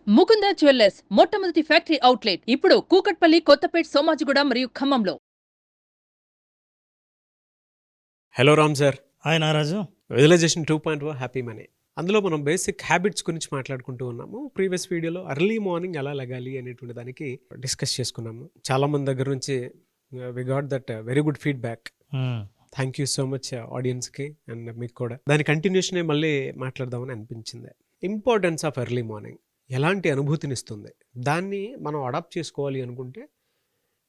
Mukunda Jewellers మొట్టమొదటి factory outlet ఇప్పుడు కూకట్పల్లి, కొత్తపేట్, సోమాజిగూడ మరియు ఖమ్మంలో. Hello Ram sir. Hi Naraju. Visualisation 2.0 happy money. అందులో మనం బేసిక్ హ్యాబిట్స్ గురించి మాట్లాడుకుంటూ ఉన్నాము. ప్రీవియస్ వీడియోలో ఎర్లీ మార్నింగ్ ఎలా లెగాలి అనేటువంటి దానికి డిస్కస్ చేసుకున్నాము. చాలా మంది దగ్గర నుంచి we got that very good feedback. Thank you so much ఆడియన్స్కి అండ్ మీకు కూడా. దాని కంటిన్యూషనే మళ్ళీ మాట్లాడదామని అనిపించింది. ఇంపార్టెన్స్ ఆఫ్ ఎర్లీ మార్నింగ్ ఎలాంటి అనుభూతినిస్తుంది, దాన్ని మనం అడాప్ట్ చేసుకోవాలి అనుకుంటే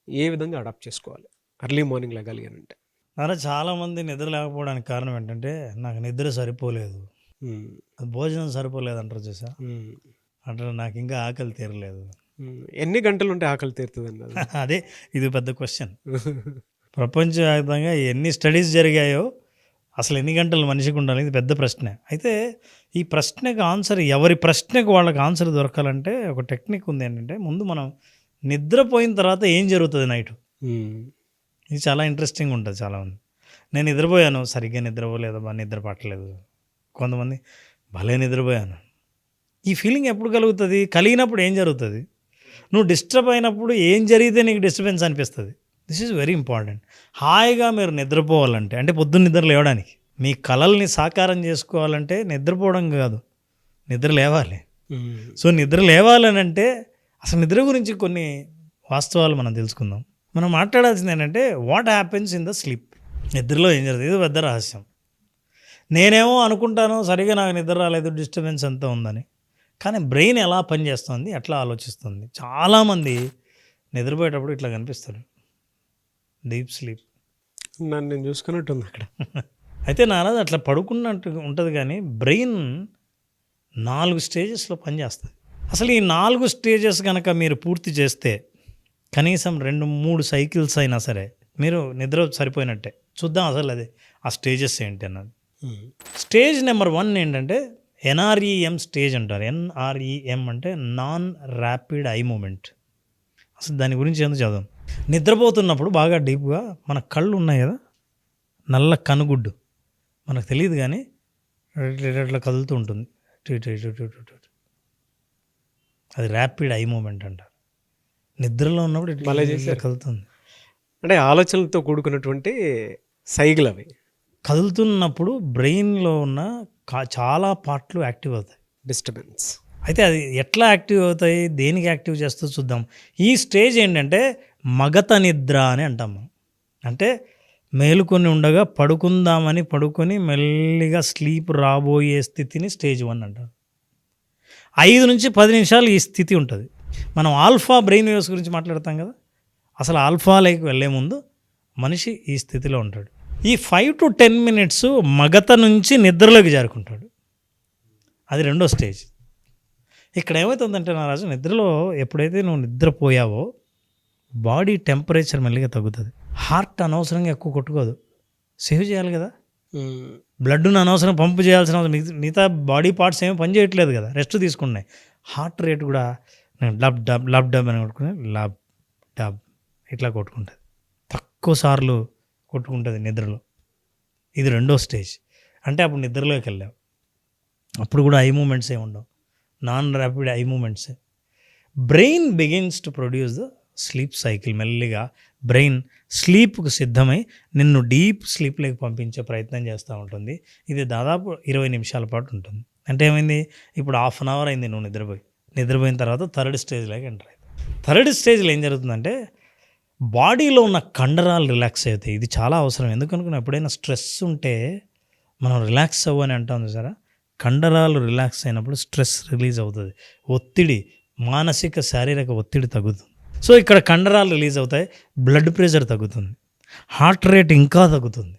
ఏ విధంగా అడాప్ట్ చేసుకోవాలి ఎర్లీ మార్నింగ్ లెగాలి అని అంటే? అలా చాలామంది నిద్ర లేకపోవడానికి కారణం ఏంటంటే నాకు నిద్ర సరిపోలేదు, భోజనం సరిపోలేదు అంటారు చూసా. అంటే నాకు ఇంకా ఆకలి తీరలేదు. ఎన్ని గంటలు ఉంటే ఆకలి తీరుతుంది అన్నది అదే ఇది పెద్ద క్వశ్చన్. ప్రపంచవ్యాప్తంగా ఎన్ని స్టడీస్ జరిగాయో అసలు ఎన్ని గంటలు మనిషికి ఉండాలి, ఇది పెద్ద ప్రశ్న. అయితే ఈ ప్రశ్నకు ఆన్సర్, ఎవరి ప్రశ్నకు వాళ్ళకి ఆన్సర్ దొరకాలంటే ఒక టెక్నిక్ ఉంది. ఏంటంటే ముందు మనం నిద్రపోయిన తర్వాత ఏం జరుగుతుంది నైట్, ఇది చాలా ఇంట్రెస్టింగ్ ఉంటుంది. చాలామంది నేను నిద్రపోయాను, సరిగ్గా నిద్రపోలేదబ్బా, నిద్ర పట్టలేదు. కొంతమంది భలే నిద్రపోయాను. ఈ ఫీలింగ్ ఎప్పుడు కలుగుతుంది? కలిగినప్పుడు ఏం జరుగుతుంది? నువ్వు డిస్టర్బ్ అయినప్పుడు ఏం జరిగితే నీకు డిస్టర్బెన్స్ అనిపిస్తుంది? This is very important. హాయిగా మీరు నిద్రపోవాలంటే, అంటే పొద్దున్న నిద్ర లేవడానికి, మీ కలల్ని సాకారం చేసుకోవాలంటే నిద్రపోవడం కాదు, నిద్ర లేవాలి. సో నిద్ర లేవాలని అంటే అసలు నిద్ర గురించి కొన్ని వాస్తవాలు మనం తెలుసుకుందాం. మనం మాట్లాడాల్సింది ఏంటంటే what happens in the sleep. నిద్రలో ఏం జరుగుతుంది, ఇది పెద్ద రహస్యం. నేనేమో అనుకుంటాను సరిగా నాకు నిద్ర రాలేదు, డిస్టర్బెన్స్ అంతా ఉందని. కానీ బ్రెయిన్ ఎలా పనిచేస్తుంది, ఎట్లా ఆలోచిస్తుంది. చాలామంది నిద్రపోయేటప్పుడు ఇట్లా కనిపిస్తారు, డీప్ స్లీప్. నన్ను నేను చూసుకున్నట్టుంది అక్కడ. అయితే నారాజు అట్లా పడుకున్నట్టు ఉంటుంది, కానీ బ్రెయిన్ 4 స్టేజెస్లో పనిచేస్తుంది. అసలు ఈ 4 స్టేజెస్ కనుక మీరు పూర్తి చేస్తే కనీసం 2-3 సైకిల్స్ అయినా సరే మీరు నిద్ర సరిపోయినట్టే. చూద్దాం అసలు అదే ఆ స్టేజెస్ ఏంటి అన్నది. స్టేజ్ నెంబర్ 1 ఏంటంటే NREM స్టేజ్ అంటారు. NREM అంటే నాన్ ర్యాపిడ్ ఐ మూమెంట్. అసలు దాని గురించి ఎందుకు చదవం. నిద్రపోతున్నప్పుడు బాగా డీప్గా మన కళ్ళు ఉన్నాయి కదా, నల్ల కనుగుడ్డు, మనకు తెలియదు కానీ ఇట్లా కదులుతూ ఉంటుంది. అది ర్యాపిడ్ ఐ మూమెంట్ అంటారు. నిద్రలో ఉన్నప్పుడు ఇట్లా కదులుతుంది. అంటే ఆలోచనలతో కూడుకున్నటువంటి సైకిల్ అవి. కదులుతున్నప్పుడు బ్రెయిన్లో ఉన్న చాలా పార్ట్లు యాక్టివ్ అవుతాయి. డిస్టర్బెన్స్. అయితే అది ఎట్లా యాక్టివ్ అవుతాయి, దేనికి యాక్టివ్ చేస్తూ చూద్దాం. ఈ స్టేజ్ ఏంటంటే మగత నిద్ర అని అంటాం మనం. అంటే మేలుకొని ఉండగా పడుకుందామని పడుకొని మెల్లిగా స్లీప్ రాబోయే స్థితిని స్టేజ్ 1 అంటారు. 5-10 నిమిషాలు ఈ స్థితి ఉంటుంది. మనం ఆల్ఫా బ్రెయిన్ వేవ్స్ గురించి మాట్లాడతాం కదా, అసలు ఆల్ఫాలోకి వెళ్ళే ముందు మనిషి ఈ స్థితిలో ఉంటాడు. ఈ 5-10 మినిట్స్ మగత నుంచి నిద్రలోకి జారుకుంటాడు. అది 2వ స్టేజ్. ఇక్కడ ఏమవుతుందంటే నారాజు, నిద్రలో ఎప్పుడైతే నువ్వు నిద్రపోయావో బాడీ టెంపరేచర్ మెల్లిగా తగ్గుతుంది. హార్ట్ అనవసరంగా ఎక్కువ కొట్టుకోదు, సేవ్ చేయాలి కదా. బ్లడ్ను అనవసరం పంపు చేయాల్సిన అవసరం, మిగతా బాడీ పార్ట్స్ ఏమీ పని చేయట్లేదు కదా, రెస్ట్ తీసుకున్నాయి. హార్ట్ రేట్ కూడా లబ్ డబ్ లబ్ డబ్ అని కొట్టుకుని లబ్ డబ్ ఇట్లా కొట్టుకుంటుంది. తక్కువ సార్లు కొట్టుకుంటుంది నిద్రలో. ఇది 2వ స్టేజ్. అంటే అప్పుడు నిద్రలోకి వెళ్ళావు. అప్పుడు కూడా ఐ మూమెంట్స్ ఏమి ఉండవు, నాన్ ర్యాపిడ్ ఐ మూమెంట్సే. Brain begins to produce the sleep cycle. మెల్లిగా బ్రెయిన్ స్లీప్కు సిద్ధమై నిన్ను డీప్ స్లీప్లోకి పంపించే ప్రయత్నం చేస్తూ ఉంటుంది. ఇది దాదాపు 20 నిమిషాల పాటు ఉంటుంది. అంటే ఏమైంది, ఇప్పుడు 1/2 అవర్ అయింది నువ్వు నిద్రపోయిన తర్వాత 3rd స్టేజ్లోకి ఎంటర్ అవుతుంది. 3rd స్టేజ్లో ఏం జరుగుతుందంటే బాడీలో ఉన్న కండరాలు రిలాక్స్ అవుతాయి. ఇది చాలా అవసరం. ఎందుకనుకున్నా, ఎప్పుడైనా స్ట్రెస్ ఉంటే మనం రిలాక్స్ అవ్వని అంటాం చూసారా, కండరాలు రిలాక్స్ అయినప్పుడు స్ట్రెస్ రిలీజ్ అవుతుంది, ఒత్తిడి, మానసిక శారీరక ఒత్తిడి తగ్గుతుంది. సో ఇక్కడ కండరాలు రిలీజ్ అవుతాయి, బ్లడ్ ప్రెషర్ తగ్గుతుంది, హార్ట్ రేట్ ఇంకా తగ్గుతుంది,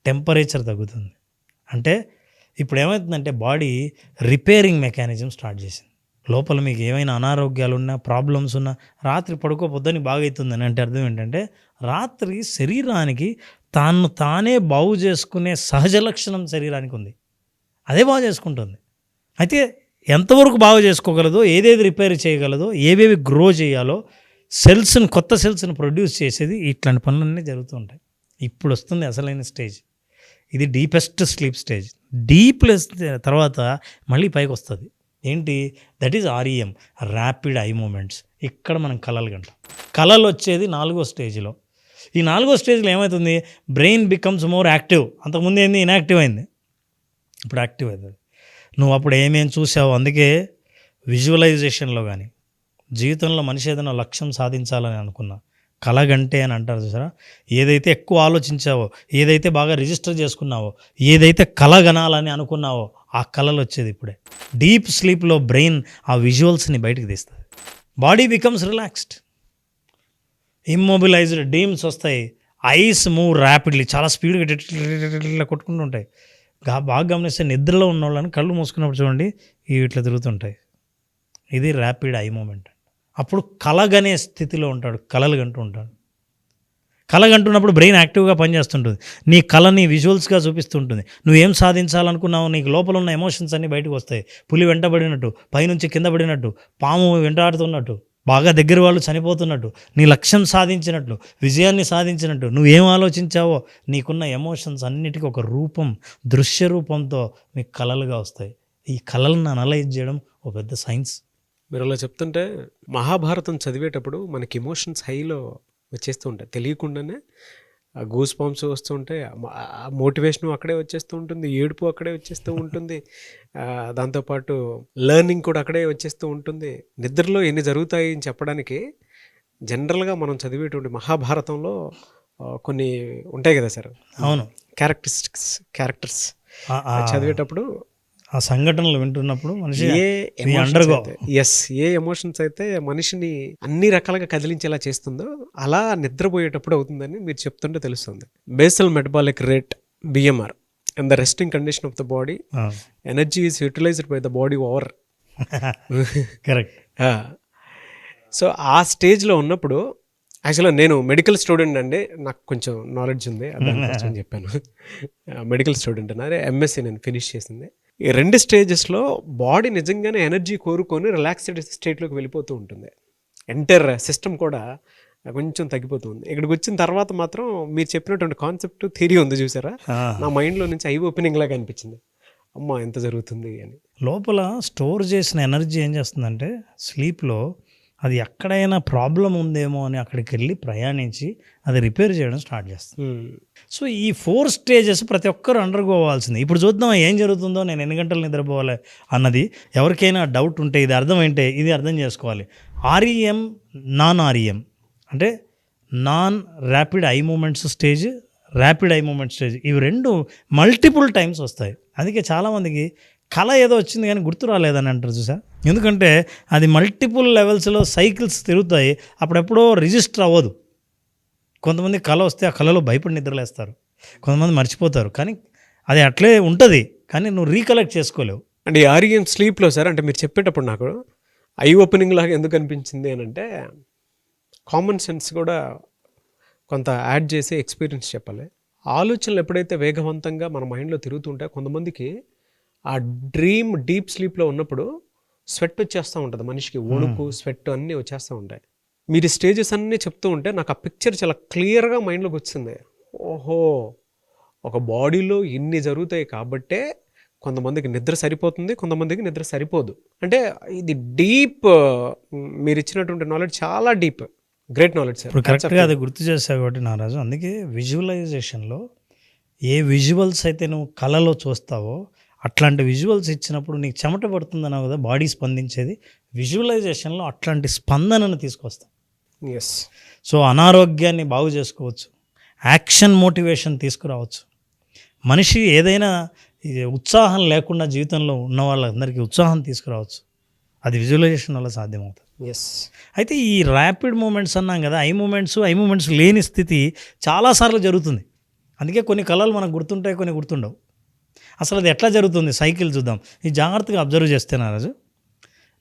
టెంపరేచర్ తగ్గుతుంది. అంటే ఇప్పుడు ఏమవుతుందంటే బాడీ రిపేరింగ్ మెకానిజం స్టార్ట్ చేసింది. లోపల మీకు ఏమైనా అనారోగ్యాలు ఉన్నా, ప్రాబ్లమ్స్ ఉన్నా, రాత్రి పడుకోపోద్దని బాగా అవుతుందని అంటే అర్థం ఏంటంటే రాత్రి శరీరానికి తానే బాగు చేసుకునే సహజ లక్షణం శరీరానికి ఉంది, అదే బాగా చేసుకుంటుంది. అయితే ఎంతవరకు బాగా చేసుకోగలదో, ఏదేది రిపేర్ చేయగలదో, ఏవేవి గ్రో చేయాలో, సెల్స్ని, కొత్త సెల్స్ని ప్రొడ్యూస్ చేసేది, ఇట్లాంటి పనులన్నీ జరుగుతూ ఉంటాయి. ఇప్పుడు వస్తుంది అసలైన స్టేజ్. ఇది డీపెస్ట్ స్లీప్ స్టేజ్. డీప్ తర్వాత మళ్ళీ పైకి వస్తుంది. ఏంటి that is REM, rapid eye moments. ఇక్కడ మనం కలలు కంటాం. కలలు వచ్చేది 4వ స్టేజ్లో. ఈ 4వ స్టేజ్లో ఏమవుతుంది, బ్రెయిన్ బికమ్స్ మోర్ యాక్టివ్. అంతకుముందు ఏంది, ఇన్యాక్టివ్ అయింది, ఇప్పుడు యాక్టివ్ అవుతుంది. నువ్వు అప్పుడు ఏమేమి చూసావు. అందుకే విజువలైజేషన్లో కానీ జీవితంలో మనిషి ఏదైనా లక్ష్యం సాధించాలని అనుకున్నా కలగంటే అని అంటారు చూసారా, ఏదైతే ఎక్కువ ఆలోచించావో, ఏదైతే బాగా రిజిస్టర్ చేసుకున్నావో, ఏదైతే కలగనాలని అనుకున్నావో ఆ కళలు వచ్చేది ఇప్పుడే. డీప్ స్లీప్లో బ్రెయిన్ ఆ విజువల్స్ని బయటకు తీస్తుంది. Body becomes relaxed, immobilised dreams వస్తాయి. ఐస్ మూవ్ ర్యాపిడ్లీ, చాలా స్పీడ్గా ఇట్లా కొట్టుకుంటూ ఉంటాయి. బాగా గమనిస్తే నిద్రలో ఉన్న వాళ్ళని కళ్ళు మూసుకున్నప్పుడు చూడండి ఇట్లా తిరుగుతుంటాయి. ఇది ర్యాపిడ్ ఐ మూమెంట్. అప్పుడు కలగనే స్థితిలో ఉంటాడు, కలలు కంటూ ఉంటాడు. కలగంటున్నప్పుడు బ్రెయిన్ యాక్టివ్గా పనిచేస్తుంటుంది, నీ కళని విజువల్స్గా చూపిస్తుంటుంది. నువ్వేం సాధించాలనుకున్నావు, నీకు లోపల ఉన్న ఎమోషన్స్ అన్నీ బయటకు వస్తాయి. పులి వెంటబడినట్టు, పైనుంచి కింద పడినట్టు, పాము వెంటాడుతున్నట్టు, బాగా దగ్గర వాళ్ళు చనిపోతున్నట్టు, నీ లక్ష్యం సాధించినట్లు, విజయాన్ని సాధించినట్టు, నువ్వేం ఆలోచించావో నీకున్న ఎమోషన్స్ అన్నిటికీ ఒక రూపం, దృశ్య రూపంతో మీకు కళలుగా వస్తాయి. ఈ కళలను అనలైజ్ చేయడం ఒక పెద్ద సైన్స్. మీరు అలా చెప్తుంటే మహాభారతం చదివేటప్పుడు మనకి ఎమోషన్స్ హైలో వచ్చేస్తూ ఉంటాయి, తెలియకుండానే గూస్ పాంప్స్ వస్తూ ఉంటాయి, మోటివేషన్ అక్కడే వచ్చేస్తూ ఉంటుంది, ఏడుపు అక్కడే వచ్చేస్తూ ఉంటుంది, దాంతోపాటు లెర్నింగ్ కూడా అక్కడే వచ్చేస్తూ ఉంటుంది. నిద్రలో ఎన్ని జరుగుతాయి అని చెప్పడానికి జనరల్గా మనం చదివేటువంటి మహాభారతంలో కొన్ని ఉంటాయి కదా సార్. అవును, క్యారెక్టర్స్ చదివేటప్పుడు ఆ సంఘటనలు వింటున్నప్పుడు మనిషి ఏ ఎమోషన్స్ అయితే మనిషిని అన్ని రకాలుగా కదిలించేలా చేస్తుందో అలా నిద్రపోయేటప్పుడు అవుతుందని మీరు చెప్తుంటే తెలుస్తుంది. Basal metabolic rate BMR and the resting condition of the body, energy is utilised by the body over. Correct. So ఆ స్టేజ్లో ఉన్నప్పుడు యాక్చువల్గా నేను మెడికల్ స్టూడెంట్ అండి, నాకు కొంచెం నాలెడ్జ్ ఉంది అని చెప్పాను. మెడికల్ స్టూడెంట్ అన్నారు, MSc నేను ఫినిష్ చేసింది. ఈ 2 స్టేజెస్లో బాడీ నిజంగానే ఎనర్జీ కోరుకొని రిలాక్స్డ్ స్టేట్లోకి వెళ్ళిపోతూ ఉంటుంది. ఎంటైర్ సిస్టమ్ కూడా కొంచెం తగ్గిపోతుంది. ఇక్కడికి వచ్చిన తర్వాత మాత్రం మీరు చెప్పినటువంటి కాన్సెప్ట్ థియరీ ఉంది చూసారా, నా మైండ్లో నుంచి ఐ ఓపెనింగ్ లాగా అనిపించింది. అమ్మ ఎంత జరుగుతుంది అని. లోపల స్టోర్ చేసిన ఎనర్జీ ఏం చేస్తుందంటే స్లీప్లో అది ఎక్కడైనా ప్రాబ్లం ఉందేమో అని అక్కడికి వెళ్ళి ప్రయాణించి అది రిపేర్ చేయడం స్టార్ట్ చేస్తుంది. సో ఈ 4 స్టేజెస్ ప్రతి ఒక్కరు అండర్గోవాల్సింది. ఇప్పుడు చూద్దాం ఏం జరుగుతుందో, నేను ఎన్ని గంటలు నిద్రపోవాలి అన్నది ఎవరికైనా డౌట్ ఉంటే ఇది అర్థమైంటే ఇది అర్థం చేసుకోవాలి. REM, నాన్ REM అంటే non rapid eye movements stage, rapid eye movement stage, ఇవి 2 మల్టిపుల్ టైమ్స్ వస్తాయి. అందుకే చాలామందికి కళ ఏదో వచ్చింది కానీ గుర్తు రాలేదని అంటారు చూసా. ఎందుకంటే అది మల్టిపుల్ లెవెల్స్లో సైకిల్స్ తిరుగుతాయి, అప్పుడెప్పుడో రిజిస్టర్ అవ్వదు. కొంతమంది కళ వస్తే ఆ కళలో భయపడి నిద్రలేస్తారు, కొంతమంది మర్చిపోతారు, కానీ అది అట్లే ఉంటుంది, కానీ నువ్వు రీకలెక్ట్ చేసుకోలేవు. అంటే REM స్లీప్లో సార్, అంటే మీరు చెప్పేటప్పుడు నాకు ఐ ఓపెనింగ్ లాగా ఎందుకు అనిపించింది అని అంటే కామన్ సెన్స్ కూడా కొంత యాడ్ చేసి ఎక్స్పీరియన్స్ చెప్పాలి. ఆలోచనలు ఎప్పుడైతే వేగవంతంగా మన మైండ్లో తిరుగుతుంటే కొంతమందికి ఆ డ్రీమ్ డీప్ స్లీప్లో ఉన్నప్పుడు స్వెట్ వచ్చేస్తూ ఉంటుంది మనిషికి, వణుకు స్వెట్ అన్నీ వచ్చేస్తూ ఉంటాయి. మీరు స్టేజెస్ అన్నీ చెప్తూ ఉంటే నాకు ఆ పిక్చర్ చాలా క్లియర్గా మైండ్లోకి వచ్చింది. ఓహో, ఒక బాడీలో ఇన్ని జరుగుతాయి కాబట్టే కొంతమందికి నిద్ర సరిపోతుంది, కొంతమందికి నిద్ర సరిపోదు. అంటే ఇది డీప్, మీరు ఇచ్చినటువంటి నాలెడ్జ్ చాలా డీప్, గ్రేట్ నాలెడ్జ్ సార్. ఇప్పుడు కరెక్ట్గా అది గుర్తు చేస్తావు కాబట్టి నారాజు, అందుకే విజువలైజేషన్లో ఏ విజువల్స్ అయితే నువ్వు కళలో చూస్తావో అట్లాంటి విజువల్స్ ఇచ్చినప్పుడు నీకు చెమట పడుతుందన్నావు కదా, బాడీ స్పందించేది. విజువలైజేషన్లో అట్లాంటి స్పందనను తీసుకొస్తాం. ఎస్. సో అనారోగ్యాన్ని బాగు చేసుకోవచ్చు, యాక్షన్ మోటివేషన్ తీసుకురావచ్చు. మనిషి ఏదైనా ఉత్సాహం లేకుండా జీవితంలో ఉన్న వాళ్ళందరికీ ఉత్సాహం తీసుకురావచ్చు. అది విజువలైజేషన్ వల్ల సాధ్యమవుతుంది. ఎస్. అయితే ఈ ర్యాపిడ్ మూమెంట్స్ అన్నాం కదా, ఐ మూమెంట్స్ లేని స్థితి చాలాసార్లు జరుగుతుంది. అందుకే కొన్ని కళలు మనకు గుర్తుంటాయి, కొన్ని గుర్తుండవు. అసలు అది ఎట్లా జరుగుతుంది సైకిల్ చూద్దాం. ఈ జాగ్రత్తగా అబ్జర్వ్ చేస్తే నారాజు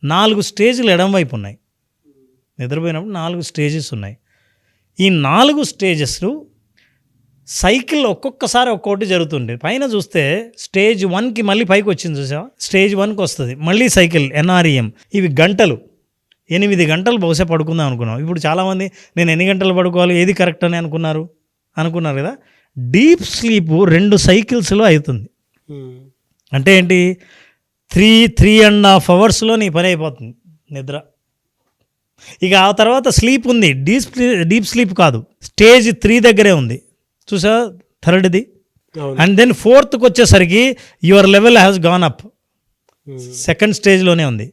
4 స్టేజ్లు ఎడం వైపు ఉన్నాయి. నిద్రపోయినప్పుడు 4 స్టేజెస్ ఉన్నాయి. ఈ 4 స్టేజెస్ సైకిల్ ఒక్కొక్కసారి ఒక్కొక్కటి జరుగుతుండే. పైన చూస్తే స్టేజ్ 1కి మళ్ళీ పైకి వచ్చింది చూసావా, స్టేజ్ 1కి వస్తుంది మళ్ళీ సైకిల్ NREM. ఇవి గంటలు, 8 గంటలు బహుశా పడుకుందాం అనుకున్నాం. ఇప్పుడు చాలామంది నేను ఎన్ని గంటలు పడుకోవాలి, ఏది కరెక్ట్ అని అనుకున్నారు కదా. డీప్ స్లీప్ 2 సైకిల్స్లో అవుతుంది. అంటే ఏంటి, 3.5 అవర్స్లో నీ పని అయిపోతుంది నిద్ర. ఇక ఆ తర్వాత స్లీప్ ఉంది, డీప్ స్లీప్ కాదు, స్టేజ్ 3 దగ్గరే ఉంది చూసా, థర్డ్ది. అవును. అండ్ దెన్ 4th వచ్చేసరికి your level has gone up, second స్టేజ్లోనే ఉంది.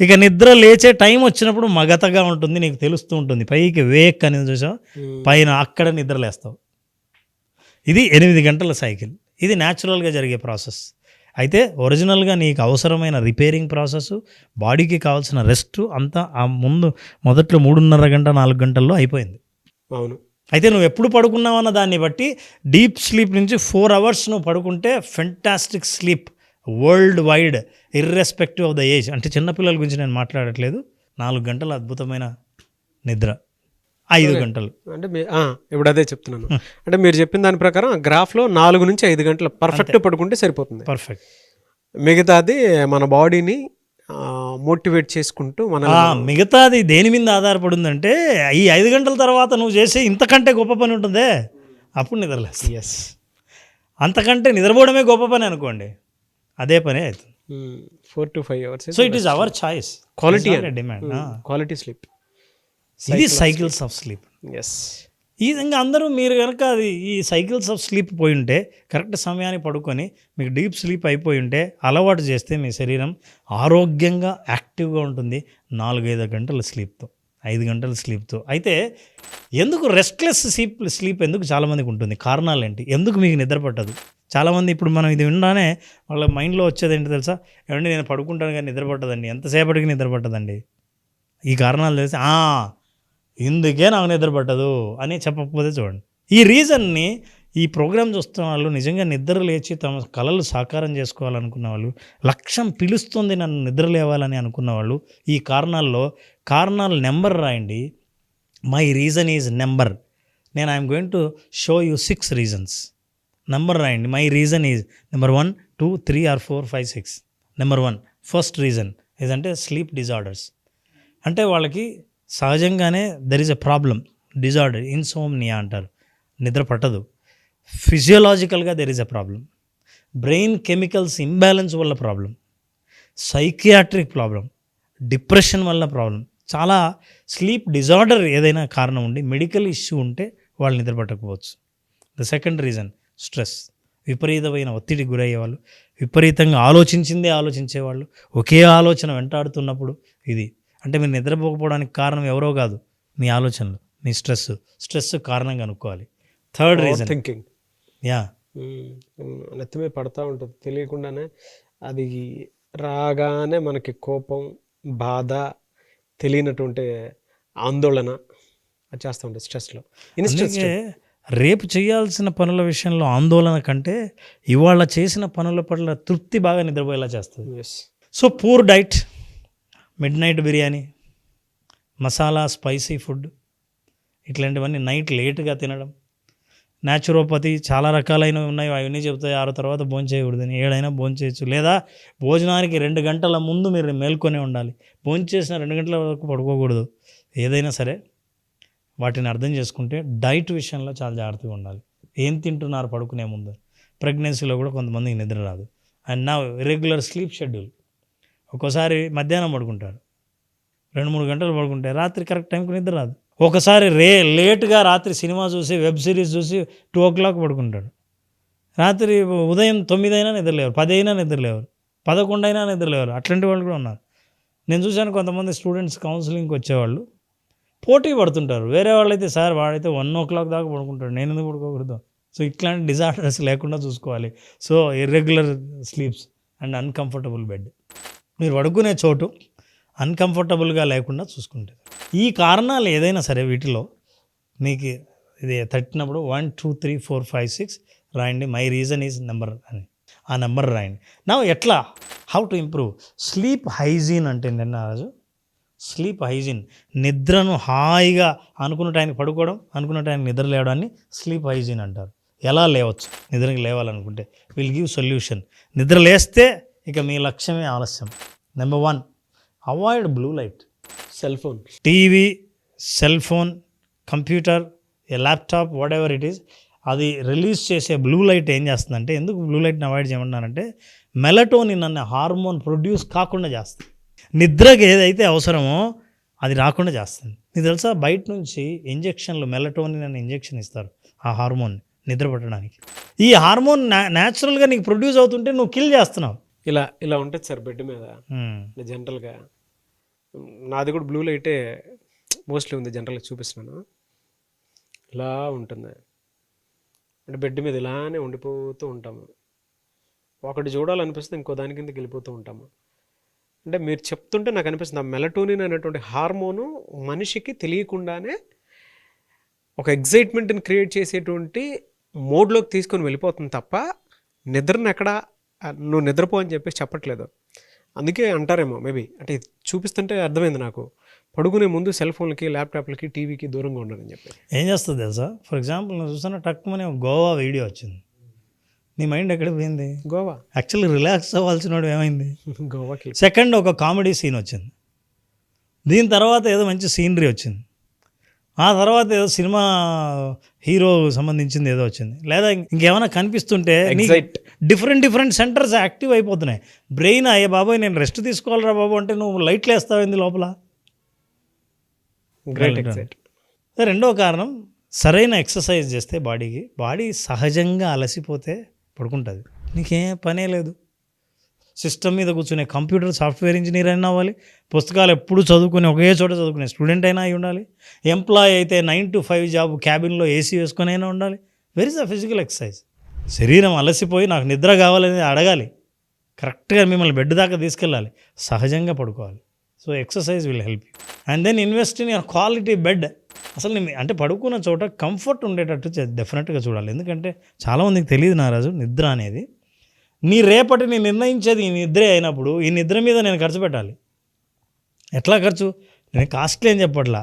ఇక నిద్ర లేచే టైం వచ్చినప్పుడు మగతగా ఉంటుంది, నీకు తెలుస్తూ ఉంటుంది, పైకి వేక్ అనేది చూసావు, పైన అక్కడ నిద్ర లేస్తావు. ఇది 8 గంటల సైకిల్. ఇది న్యాచురల్గా జరిగే ప్రాసెస్. అయితే ఒరిజినల్గా నీకు అవసరమైన రిపేరింగ్ ప్రాసెస్, బాడీకి కావాల్సిన రెస్ట్ అంతా ఆ మొదట్లో 3.5 గంట 4 గంటల్లో అయిపోయింది. అవును. అయితే నువ్వు ఎప్పుడు పడుకున్నావన్న దాన్ని బట్టి డీప్ స్లీప్ నుంచి 4 అవర్స్ నువ్వు పడుకుంటే fantastic sleep world wide, irrespective of the age. అంటే చిన్నపిల్లల గురించి నేను మాట్లాడట్లేదు. 4 గంటల అద్భుతమైన నిద్ర, 5 గంటలు. అంటే ఇప్పుడు అదే చెప్తున్నాను. అంటే మీరు చెప్పిన దాని ప్రకారం గ్రాఫ్లో 4 నుంచి 5 గంటలు పర్ఫెక్ట్ పడుకుంటే సరిపోతుంది. పర్ఫెక్ట్. మిగతాది మన బాడీని మోటివేట్ చేసుకుంటూ మిగతాది దేని మీద ఆధారపడి ఉందంటే, ఈ 5 గంటల తర్వాత నువ్వు చేసే ఇంతకంటే గొప్ప పని ఉంటుందే, అప్పుడు నిద్రలేస్తా. ఎస్, అంతకంటే నిద్రపోవడమే గొప్ప పని అనుకోండి, అదే పనే అవుతుంది. 4 to 5 hours. So it is our choice, quality demand. Quality sleep. ఇది సైకిల్స్ ఆఫ్ స్లీప్. ఎస్. ఈ విధంగా అందరూ మీరు కనుక అది ఈ సైకిల్స్ ఆఫ్ స్లీప్ పోయి ఉంటే, కరెక్ట్ సమయానికి పడుకొని మీకు డీప్ స్లీప్ అయిపోయి ఉంటే, అలవాటు చేస్తే మీ శరీరం ఆరోగ్యంగా యాక్టివ్గా ఉంటుంది 4-5 గంటల స్లీప్తో, 5 గంటల స్లీప్తో. అయితే ఎందుకు రెస్ట్లెస్ స్లీప్ ఎందుకు చాలామందికి ఉంటుంది, కారణాలు ఏంటి, ఎందుకు మీకు నిద్ర పట్టదు? చాలామంది ఇప్పుడు మనం ఇది వినడానే వాళ్ళ మైండ్లో వచ్చేది ఏంటి తెలుసా, ఏమంటే నేను పడుకుంటాను కానీ నిద్ర పట్టదండి, ఎంతసేపటికి నిద్ర పట్టదండి. ఈ కారణాలు తెలిసి ఇందుకే నాకు నిద్ర పట్టదు అని చెప్పకపోతే చూడండి. ఈ రీజన్ని ఈ ప్రోగ్రామ్ చూస్తున్న వాళ్ళు, నిజంగా నిద్ర లేచి తమ కలలు సాకారం చేసుకోవాలనుకున్న వాళ్ళు, లక్ష్యం పిలుస్తుంది నన్ను నిద్ర లేవాలని అనుకున్న వాళ్ళు, ఈ కారణాలు నెంబర్ రాయండి. My reason is number. నేను I'm going to show you 6 reasons. Number రాయండి. My reason is number 1, 2, 3 or 4, 5, 6. Number 1 first reason ఏదంటే స్లీప్ డిజార్డర్స్. అంటే వాళ్ళకి సహజంగానే there is a problem, disorder, insomnia అంటారు, నిద్ర పట్టదు. ఫిజియోలాజికల్గా there is a problem, brain chemicals imbalance వల్ల ప్రాబ్లం, సైకియాట్రిక్ ప్రాబ్లం, డిప్రెషన్ వల్ల ప్రాబ్లం. చాలా స్లీప్ డిజార్డర్ ఏదైనా కారణం ఉండి, మెడికల్ ఇష్యూ ఉంటే వాళ్ళు నిద్ర పట్టకపోవచ్చు. The second reason stress. విపరీతమైన ఒత్తిడికి గురయ్యేవాళ్ళు, విపరీతంగా ఆలోచించేవాళ్ళు, ఒకే ఆలోచన వెంటాడుతున్నప్పుడు ఇది. అంటే మీరు నిద్రపోకపోవడానికి కారణం ఎవరో కాదు, మీ ఆలోచనలు, మీ స్ట్రెస్ కారణం కనుక్కోవాలి. Third reason thinking. నెత్తిమే పడతా ఉంటుంది తెలియకుండానే. అది రాగానే మనకి కోపం, బాధ, తెలియనటువంటి ఆందోళన అది చేస్తూ ఉంటుంది స్ట్రెస్లో. రేపు చేయాల్సిన పనుల విషయంలో ఆందోళన కంటే ఇవాళ చేసిన పనుల పట్ల తృప్తి బాగా నిద్రపోయేలా చేస్తుంది. So poor diet, mid night biryani, masala spicy food, ఇట్లాంటివన్నీ నైట్ లేట్గా తినడం, న్యాచురోపతి చాలా రకాలైనవి ఉన్నాయి, అవన్నీ చెప్తాయి 6 తర్వాత భోజనం చేయకూడదని. 7 భోంచేయచ్చు, లేదా భోజనానికి 2 గంటల ముందు మీరు మేల్కొనే ఉండాలి. భోజనం చేసిన 2 గంటల వరకు పడుకోకూడదు. ఏదైనా సరే వాటిని అర్థం చేసుకుంటే డైట్ విషయంలో చాలా జాగ్రత్తగా ఉండాలి. ఏం తింటున్నారు పడుకునే ముందు. ప్రెగ్నెన్సీలో కూడా కొంతమందికి నిద్ర రాదు. అండ్ నా ఇర్రెగ్యులర్ స్లీప్ షెడ్యూల్, ఒక్కోసారి మధ్యాహ్నం పడుకుంటారు, 2-3 గంటలు పడుకుంటే రాత్రి కరెక్ట్ టైంకి నిద్ర రాదు. ఒకసారి లేట్గా రాత్రి సినిమా చూసి, వెబ్ సిరీస్ చూసి 2 o'clock పడుకుంటాడు. రాత్రి ఉదయం 9 అయినా నిద్రలేవారు, 10 అయినా నిద్రలేవారు, 11 అయినా నిద్రలేవారు. అట్లాంటి వాళ్ళు కూడా ఉన్నారు. నేను చూశాను కొంతమంది స్టూడెంట్స్ కౌన్సిలింగ్కి వచ్చేవాళ్ళు పోటీ పడుతుంటారు. వేరే వాళ్ళైతే సార్ వాడైతే 1 o'clock దాకా పడుకుంటాడు, నేను ఎందుకు పడుకోకూడదు. సో ఇట్లాంటి డిజార్డర్స్ లేకుండా చూసుకోవాలి. So irregular sleeps and uncomfortable bed, మీరు పడుకునే చోటు అన్కంఫర్టబుల్గా లేకుండా చూసుకుంటుంది. ఈ కారణాలు ఏదైనా సరే వీటిలో మీకు ఇది తట్టినప్పుడు 1, 2, 3, 4, 5, 6 రాయండి. మై రీజన్ ఈజ్ నెంబర్ అని, ఆ నెంబర్ రాయండి. నా ఎట్లా, how to improve sleep hygiene అంటే నిన్న రోజు స్లీప్ హైజీన్, నిద్రను హాయిగా అనుకున్న టైంకి పడుకోవడం, అనుకున్న టైంకి నిద్ర లేవడాన్ని స్లీప్ హైజీన్ అంటారు. ఎలా లేవచ్చు నిద్రకి లేవాలనుకుంటే, విల్ గివ్ సొల్యూషన్. నిద్ర లేస్తే ఇక మీ లక్ష్యమే ఆలస్యం. Number 1, avoid blue light. Cell phone, TV, cell phone, computer, A laptop, what ever it is, అది రిలీజ్ చేసే బ్లూ లైట్ ఏం చేస్తుందంటే, ఎందుకు బ్లూ లైట్ని అవాయిడ్ చేయమన్నానంటే మెలటోనిన్ అనే హార్మోన్ ప్రొడ్యూస్ కాకుండా చేస్తుంది. నిద్రకి ఏదైతే అవసరమో అది రాకుండా చేస్తుంది. నీకు తెలుసా, బయట నుంచి ఇంజెక్షన్లు మెలటోనిన్ అనే ఇంజెక్షన్ ఇస్తారు ఆ హార్మోన్ నిద్ర పట్టడానికి. ఈ హార్మోన్ న్యాచురల్గా నీకు ప్రొడ్యూస్ అవుతుంటే నువ్వు కిల్ చేస్తున్నావు. ఇలా ఉంటుంది సార్ బెడ్ మీద జనరల్గా. నాది కూడా బ్లూ లైటే మోస్ట్లీ ఉంది, జనరల్గా చూపిస్తున్నాను. ఇలా ఉంటుంది అంటే బెడ్ మీద ఇలానే ఉండిపోతూ ఉంటాము. ఒకటి చూడాలనిపిస్తే ఇంకో దాని కిందకి వెళ్ళిపోతూ ఉంటాము. అంటే మీరు చెప్తుంటే నాకు అనిపిస్తుంది ఆ మెలటోనిన్ అనేటువంటి హార్మోను మనిషికి తెలియకుండానే ఒక ఎగ్జైట్మెంట్ని క్రియేట్ చేసేటువంటి మోడ్లోకి తీసుకొని వెళ్ళిపోతుంది తప్ప నిద్రను ఎక్కడ నువ్వు నిద్రపో అని చెప్పేసి చెప్పట్లేదు. అందుకే అంటారేమో మేబీ, అంటే చూపిస్తుంటే అర్థమైంది నాకు, పడుకునే ముందు సెల్ ఫోన్లకి, ల్యాప్టాప్లకి, టీవీకి దూరంగా ఉండాలని చెప్పి. ఏం చేస్తుంది తెలుసా, ఫర్ ఎగ్జాంపుల్ నేను చూస్తున్నా టక్కుమని ఒక గోవా వీడియో వచ్చింది, నీ మైండ్ ఎక్కడ పోయింది? గోవా. యాక్చువల్లీ రిలాక్స్ అవ్వాల్సిన వాడు ఏమైంది? గోవాకి. సెకండ్ ఒక కామెడీ సీన్ వచ్చింది, దీని తర్వాత ఏదో మంచి సీనరీ వచ్చింది, ఆ తర్వాత ఏదో సినిమా హీరో సంబంధించింది ఏదో వచ్చింది, లేదా ఇంకేమైనా కనిపిస్తుంటే డిఫరెంట్ సెంటర్స్ యాక్టివ్ అయిపోతున్నాయి. బ్రెయిన్ అయ్యే బాబోయ్ నేను రెస్ట్ తీసుకోవాలరా బాబు అంటే నువ్వు లైట్లు వేస్తావేంది లోపల. రెండో కారణం, సరైన ఎక్సర్సైజ్ చేస్తే బాడీ సహజంగా అలసిపోతే పడుకుంటుంది. నీకేం పనే లేదు, సిస్టమ్ మీద కూర్చునే కంప్యూటర్ సాఫ్ట్వేర్ ఇంజనీర్ అయినా అవ్వాలి, పుస్తకాలు ఎప్పుడు చదువుకుని ఒకే చోట చదువుకునే స్టూడెంట్ అయినా అయి ఉండాలి, ఎంప్లాయ్ అయితే 9 to 5 జాబ్ క్యాబిన్లో ఏసీ వేసుకొని అయినా ఉండాలి. Where is the physical exercise? శరీరం అలసిపోయి నాకు నిద్ర కావాలని అడగాలి, కరెక్ట్గా మిమ్మల్ని బెడ్ దాకా తీసుకెళ్ళాలి, సహజంగా పడుకోవాలి. So exercise will help you and then invest in your quality bed. అసలు అంటే పడుకున్న చోట కంఫర్ట్ ఉండేటట్టు డెఫినెట్గా చూడాలి. ఎందుకంటే చాలామందికి తెలియదు నారాజు, నిద్ర అనేది నీ రేపటిని నిర్ణయించేది ఈ నిద్రే అయినప్పుడు ఈ నిద్ర మీద నేను ఖర్చు పెట్టాలి. ఎట్లా ఖర్చు? నేను కాస్ట్లీ అని చెప్పట్లా,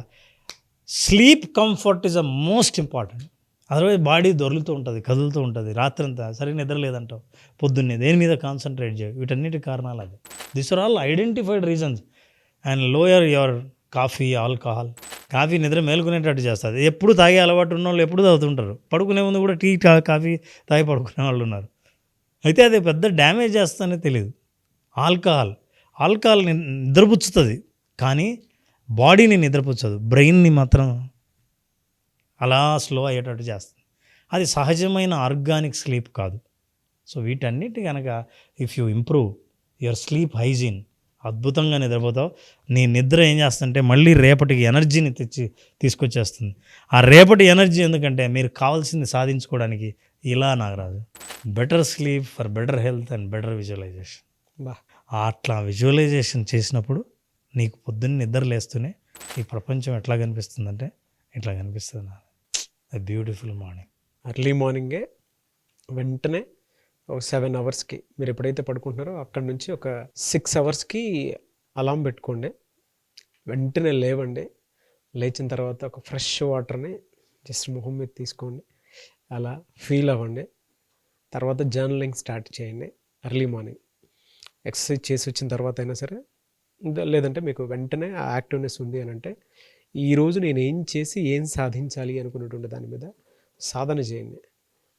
sleep comfort is the most important. Otherwise body దొరుకుతూ ఉంటుంది, కదులుతూ ఉంటుంది, రాత్రంతా సరే నిద్ర లేదంటావు, పొద్దున్నే దేని మీద కాన్సన్ట్రేట్ చేయవు. వీటన్నిటి కారణాలు అది. This are all identified reasons. And lower your alcohol. Coffee నిద్ర మేలుకునేటట్టు చేస్తుంది. ఎప్పుడు తాగే అలవాటు ఉన్న వాళ్ళు ఎప్పుడు తాగుతుంటారు, పడుకునే ముందు కూడా టీ కాఫీ తాగి పడుకునే వాళ్ళు ఉన్నారు. అయితే అది పెద్ద డ్యామేజ్ చేస్తుందనే తెలియదు. ఆల్కహాల్ నిద్రపుచ్చుతుంది కానీ బాడీని నిద్రపుచ్చదు, బ్రెయిన్ని మాత్రం అలా స్లో అయ్యేటట్టు చేస్తుంది. అది సహజమైన ఆర్గానిక్ స్లీప్ కాదు. సో వీటన్నిటి కనుక if you improve your sleep hygiene, అద్భుతంగా నిద్రపోతావు. నీ నిద్ర ఏం చేస్తుందంటే మళ్ళీ రేపటికి ఎనర్జీని తీసుకొచ్చేస్తుంది. ఆ రేపటి ఎనర్జీ ఎందుకంటే మీరు కావాల్సింది సాధించుకోవడానికి ఇలా Nagaraju, better sleep for better health and better visualisation. అట్లా విజువలైజేషన్ చేసినప్పుడు నీకు పొద్దున్న నిద్ర లేస్తూనే ఈ ప్రపంచం ఎట్లా కనిపిస్తుందంటే ఇట్లా కనిపిస్తుంది. నాకు బ్యూటిఫుల్ మార్నింగ్. ఎర్లీ మార్నింగే వెంటనే ఒక 7 అవర్స్కి మీరు ఎప్పుడైతే పడుకుంటున్నారో అక్కడి నుంచి ఒక 6 అవర్స్కి అలారం పెట్టుకోండి. వెంటనే లేవండి. లేచిన తర్వాత ఒక ఫ్రెష్ వాటర్ని జస్ట్ మొహం మీద తీసుకోండి, అలా ఫీల్ అవ్వండి. తర్వాత జర్నలింగ్ స్టార్ట్ చేయండి ఎర్లీ మార్నింగ్. ఎక్సర్సైజ్ చేసి వచ్చిన తర్వాత అయినా సరే, లేదంటే మీకు వెంటనే ఆ యాక్టివ్నెస్ ఉంది అని అంటే ఈరోజు నేను ఏం చేసి ఏం సాధించాలి అనుకున్నటువంటి దాని మీద సాధన చేయండి.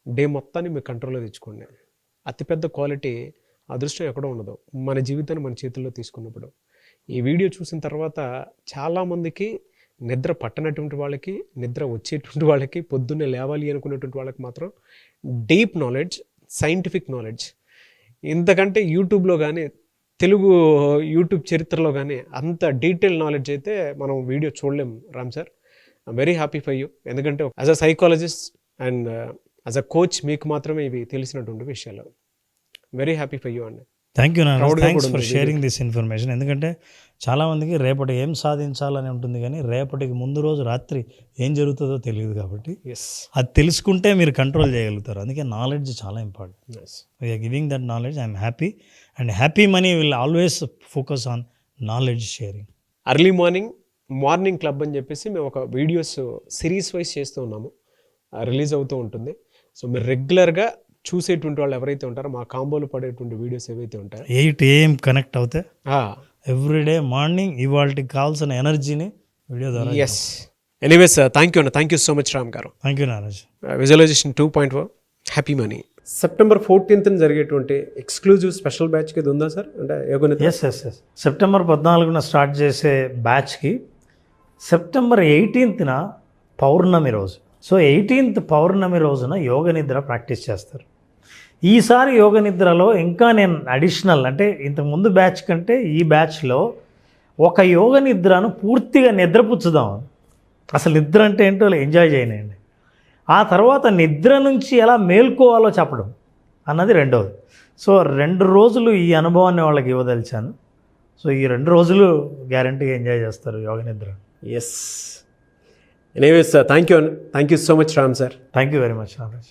డే మొత్తాన్ని మీ కంట్రోల్లో తెచ్చుకోండి. అతిపెద్ద క్వాలిటీ అదృష్టం ఎక్కడో ఉండదు, మన జీవితాన్ని మన చేతుల్లో తీసుకున్నప్పుడు. ఈ వీడియో చూసిన తర్వాత చాలామందికి నిద్ర పట్టనటువంటి వాళ్ళకి, నిద్ర వచ్చేటువంటి వాళ్ళకి, పొద్దున్నే లేవాలి అనుకునేటువంటి వాళ్ళకి మాత్రం డీప్ నాలెడ్జ్, సైంటిఫిక్ నాలెడ్జ్, ఇంతకంటే యూట్యూబ్లో కానీ తెలుగు యూట్యూబ్ చరిత్రలో కానీ అంత డీటెయిల్ నాలెడ్జ్ అయితే మనం వీడియో చూడలేం Ram sir. I'm very happy for you. ఎందుకంటే as a psychologist and as a coach మీకు మాత్రమే ఇవి తెలిసినటువంటి విషయాలు. వెరీ హ్యాపీ ఫర్ యూ అండి. థ్యాంక్ యూ నాన్న, thanks for sharing this information. ఎందుకంటే చాలామందికి రేపటి ఏం సాధించాలని ఉంటుంది కానీ రేపటికి ముందు రోజు రాత్రి ఏం జరుగుతుందో తెలియదు. కాబట్టి అది తెలుసుకుంటే మీరు కంట్రోల్ చేయగలుగుతారు. అందుకే నాలెడ్జ్ చాలా important. We're giving that knowledge. I'm happy and happy money will always focus on knowledge sharing. Early morning club అని చెప్పేసి మేము ఒక వీడియోస్ సిరీస్ వైజ్ చేస్తూ ఉన్నాము, రిలీజ్ అవుతూ ఉంటుంది. సో మీరు రెగ్యులర్గా చూసేటువంటి వాళ్ళు ఎవరైతే ఉంటారో మా కాంబోలో పడేటువంటి వీడియోస్ ఏవైతే ఉంటాయో 8 AM కనెక్ట్ అవుతాయి ఎవ్రీడే మార్నింగ్. ఇవాళకి కావాల్సిన ఎనర్జీని వీడియో ద్వారా ఎనీవేస్ థ్యాంక్ యూ అన్న, thank you so much Ram garu. Thank you Naraj. Visualisation 2.0 happy money September 14th జరిగేటువంటి ఎక్స్క్లూజివ్ స్పెషల్ బ్యాచ్కి ఇది ఉందా సార్? అంటే ఎస్ సెప్టెంబర్ 14న స్టార్ట్ చేసే బ్యాచ్కి సెప్టెంబర్ 18న పౌర్ణమి రోజు. సో 18th పౌర్ణమి రోజున యోగ నిద్ర ప్రాక్టీస్ చేస్తారు. ఈసారి యోగ నిద్రలో ఇంకా నేను అడిషనల్ అంటే ఇంతకుముందు బ్యాచ్ కంటే ఈ బ్యాచ్లో ఒక యోగ నిద్రను పూర్తిగా నిద్రపుచ్చుదాం. అసలు నిద్ర అంటే ఏంటో ఎంజాయ్ చేయనండి. ఆ తర్వాత నిద్ర నుంచి ఎలా మేల్కోవాలో చెప్పడం అన్నది రెండవది. సో 2 రోజులు ఈ అనుభవాన్ని వాళ్ళకి ఇవ్వదలిచాను. సో ఈ 2 రోజులు గ్యారంటీగా ఎంజాయ్ చేస్తారు yoga nidra. Yes. Anyways thank you so much Ram sir. Thank you very much Naraj.